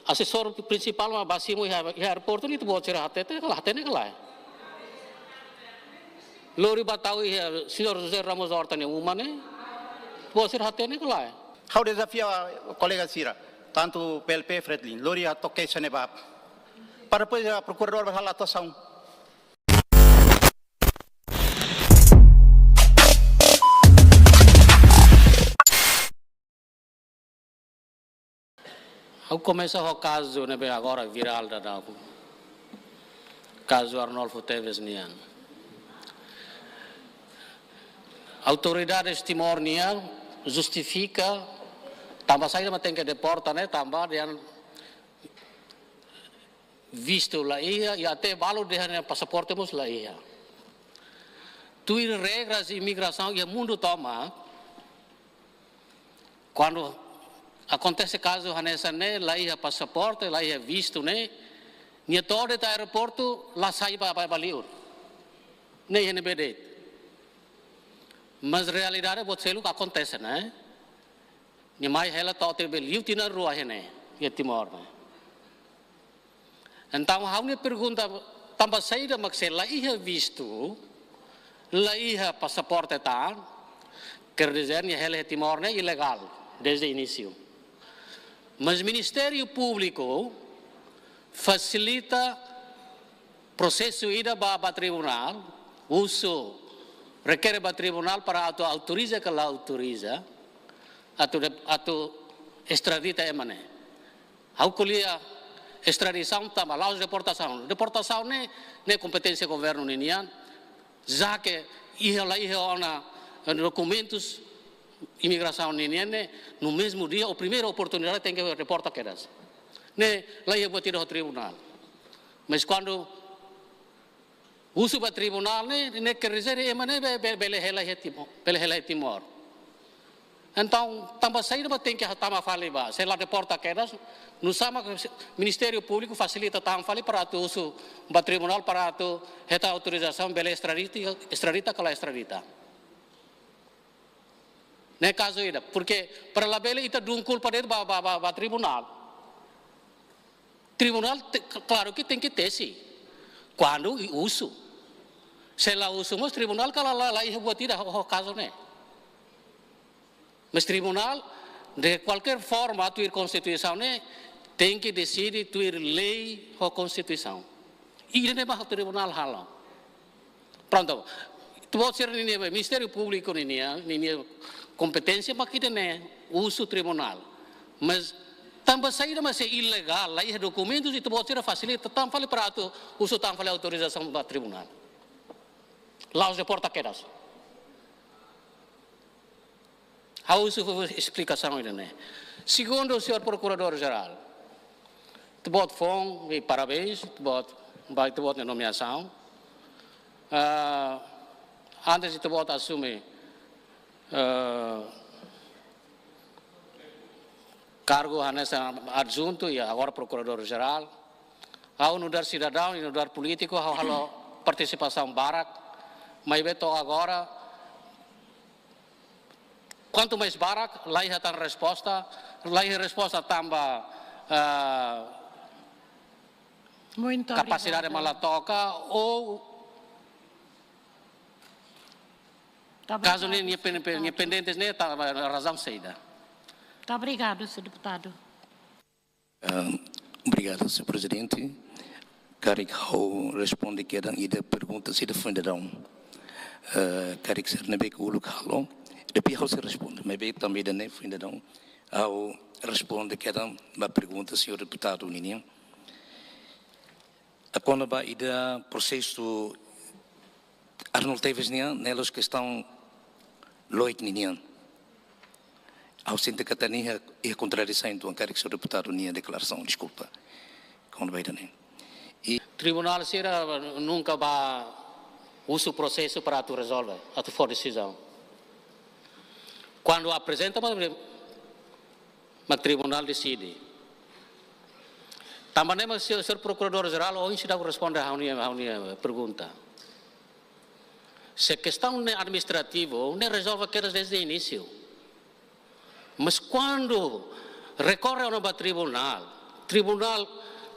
assessor principal ma basimo ya airport ni tu buat cerah hati kelai. Lori batau ya senhor José Ramos Horta ni umane buat cerah hati ni kelai. How desafio colega Sira, tanto PLP Fredlin, Lori a toque senebab. Para depois a procurador vai falar atuação. Eu começo o caso né agora viral da caso Arnolfo Teves nian. Autoridades Timor nian justifica tambah saída mas tem que deportar né tambah dia visto lá ia e até valor de passaporte mus lá ia. Tuir regras de imigração e mundo toma quando acontece caso hanesa né lá ia passaporte lá ia visto né nia todo do aeroporto lá sai para baliur né ia nebede mas realidade buat selu acontece né nia mai hela tote beliu tina rua né ia Timor né então hau ne pergunta tambah saída maksel lá ia visto lá ia passaporte tá quer dizer nia hela Timor né ilegal desde o início. Mas o Ministério Público facilita processo ida para tribunal, uso requer para tribunal para autoriza que lá autoriza, atau extradita emane. Hau kuliah extradição tambah, lá deportação ne competência governo ninian, já que ia ona documentos imigração niniane no mesmo dia a primeira oportunidade tem que reportar quedas né lá ia buat ao tribunal mas quando uso para tribunal né quer dizer emane bele Timor então tambah saída tem que tama fali ba se lá reporta quedas no sama Ministério Público facilita tam fali para tu uso para tribunal para tu heta autorização bele extradita kala extradita. Né caso ida, porque para lá bele ita dungkul pada ba tribunal. Tribunal claro que tem que ter sim. Quando uso. Se lá uso mas tribunal kalau lá ia buat ida o caso né. Mas tribunal de qualquer forma tuir constituição né tem que decidir tuir lei ou constituição. E ele não tribunal halau. Pronto. Tu buat ser ini Ministério Público ini competência para que tenha uso tribunal, mas tambah saída mas é ilegal, lá é documentos e tu pode ser facilita, tam fale para tu uso tam fale autorização para tribunal, lá os deporta quedas. A uso explicação ainda né. Segundo o senhor procurador-geral, tu pode fom e parabéns, tu pode nomeação, antes de tu pode assumir cargo hanesa adjunto e agora procurador-geral, há unidade cidadão e unidade político, há participação barak, mas beto agora quanto mais barak, lá ia ter resposta, lá ia resposta tambah capacidade de malatoca ou caso nem pendentes nem tá razão saída. Muito obrigado, Sr. Deputado. Obrigado, Sr. Presidente. Quero que eu responda que a pergunta se defenderão. Quero que se nebe que o local, depois eu se responde. Mas bem também não defenderão. Eu respondo que a pergunta, Sr. Deputado Ninian. Quando vai ida processo Arnold Teves Nian, nelas que estão Lloyd Ninian. Ao sentir que tem a contradição, então quero que o deputado Nian declaração, desculpa. Quando vai daí. E tribunal será nunca vai usa o processo para tu resolver, a tu for decisão. Quando apresenta, o tribunal decide. Também o senhor procurador-geral hoje dá responde a minha pergunta. Se a questão administrativa não resolve aquelas desde o início. Mas quando recorre ao tribunal, tribunal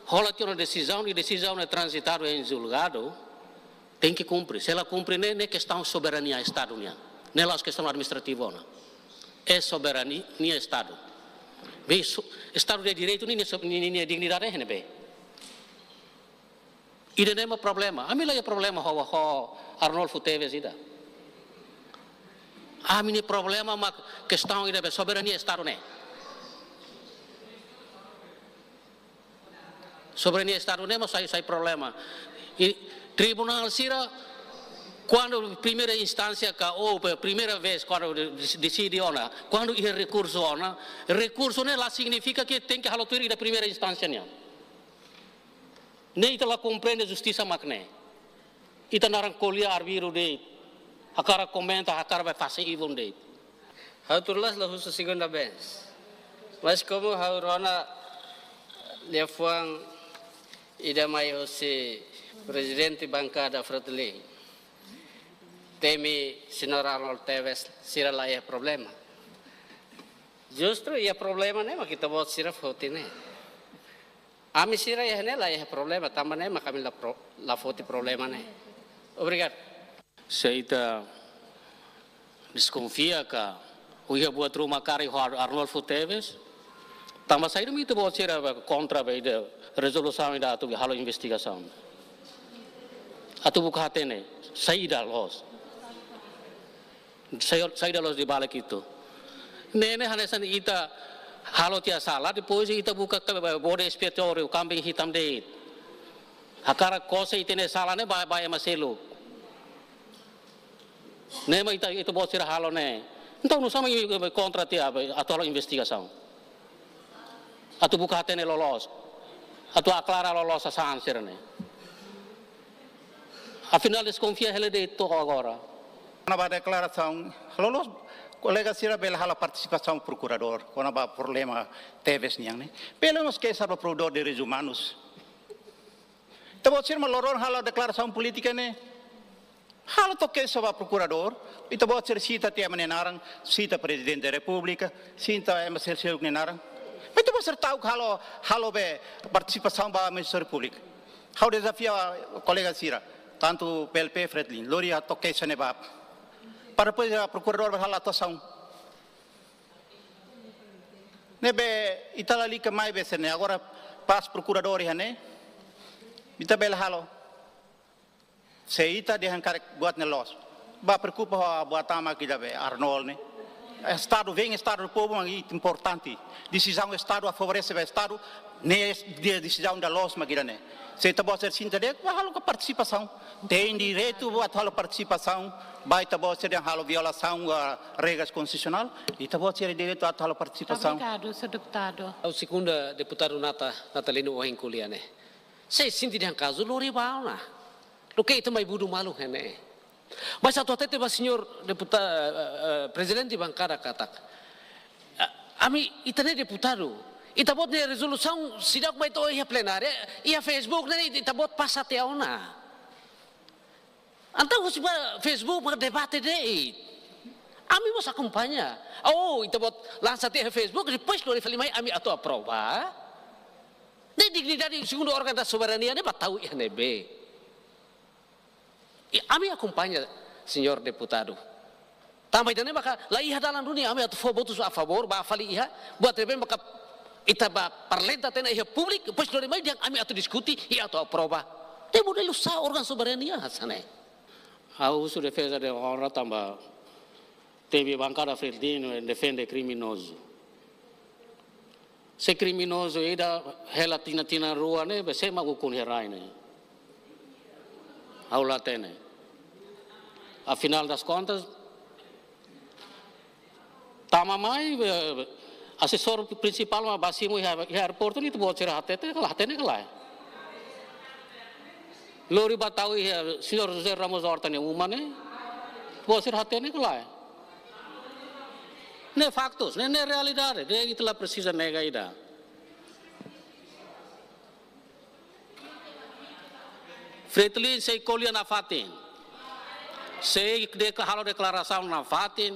rola uma decisão e decisão é transitada em julgado, tem que cumprir. Se ela cumpre, não é questão de soberania do Estado, não é questão administrativa, não. É soberania do Estado. Bem, Estado de Direito nem é dignidade, não é? E não é problema. A mim lá é problema com Arnolfo Teves, ida. A mim é problema, mas questão de soberania do Estado, não é? Soberania do Estado não é, mas sai problema. E tribunal sira quando primeira instância ou primeira vez quando decide ona, quando é recurso não lá significa que tem que halotir da primeira instância não. Nem ela compreende justiça macne. Ita narang kolia arbiro de. Akara comenta, akara vai fazer even de. Hauturlas la husu segunda vez. Mas como haurona lefuang ida mai hosi presidente bancada Fretlin. Temi senhor Arnold Teves sira lá é problema. Justru ia problema né, mas kita buat sira foto né. Ami sira ya né lá é problema, também né, mas kami la foto problema né. Obrigado. Seita desconfia que o ia buat rumah kari Arnolfo Teves. Tambah saya itu buat sira kontra pada resolusi ida atau halo investigasi. Atau buka hati ne, saya dah los. Saya dah los di balik itu. Nene hanesan ita halo tia salah, depois ita buka bode expiatório, kambing hitam deh. Hakara kosa ita ne salah ne bahaya maselu. Ne ma ita buat sira halo ne. Então não sama kontra tia atau halo investigasi. Atau buka hati ne lolos. Atau aclara lolos asan sira ne. Afinal desconfia ele de itu agora. Na declaração, lolos colega Sira bela hala participação procurador, quando há problema Teves niang ne. Bela nos que sabe procurador de direitos humanos. Então você me loror hala declaração política ne. Hala toque sobre procurador, então você cita tia menarang, cita presidente da República, cita MSC menarang. Mas você tahu halo be participação ba Ministério Público. How desafia colega Sira, tanto PLP Fretlin, lori toque senebab. Para depois a procurador berhala atuação. Nebe italali que mais vezes né, agora pas procurador ya né. Ita bel halo. Se ita dia karek buat nelos. Ba preocupa buat ama kita be Arnold né. Estado vem Estado do povo é importante. Decisão do Estado a favorecer o Estado, nem decisão da los magira né. Se está bom ser sintético, vai halo com participação. Tem direito a halo participação. Vai tá bom ser halo violação a regras constitucional. E tá bom ser direito a halo participação. Obrigado, senhor deputado. O segundo deputado Natalino Ohenkulia né. Saya sinti dia caso lori bau na. Lo que itu mai budu malu né. Mas satu tete ba senhor deputado presidente bancada katak. Ami itane deputado. Ita bot ne resolução sidak mai to ia plenária, ia Facebook ne ita bot passate auna. Antau si Facebook ba debate de. Ami mas acompanha. Oh, ita bot lançate Facebook depois lo fali mai ami atau aprova. De dignidade segundo órgão da soberania ne batau ia nebe. Ami acompanha, senhor deputado. Também dane maka la iha dalam dunia ami atau votos a favor ba fali iha buat rebe maka ita ba parlenta tena iha publik depois lo mai yang ami atau diskuti ia atau aprova. Te modelo sa órgão soberania hasane. A uso de defesa de honra também teve bancada Fretlin defende criminoso. Se criminoso ida hela tina rua ne be sema ukun herai ne. Aula tene. Afinal das contas, tama mai assessor principal ma basimo aeroporto ni tu buat cerah hatete kelai. Lori batau senhor José Ramos Horta ne umane buat cerah hatene kelai. Ne factos, ne realidade, ne itulah precisa nega ida. Fretlin sei colher na fatin. Sei halo declaração na fatin.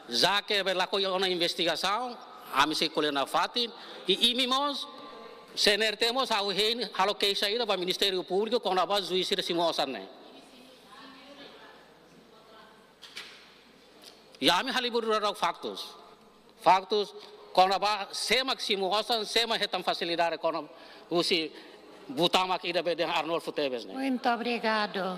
Já que ela coi uma investigação, ami se colena fatin e imimos senertemos ao rein halo que saída para Ministério Público com a base juiz de simosan né. E ami halibur faktos. Faktos com a base sema simosan sema retam facilidade com usi butama que ida beden Arnolfo Teves né. Muito obrigado.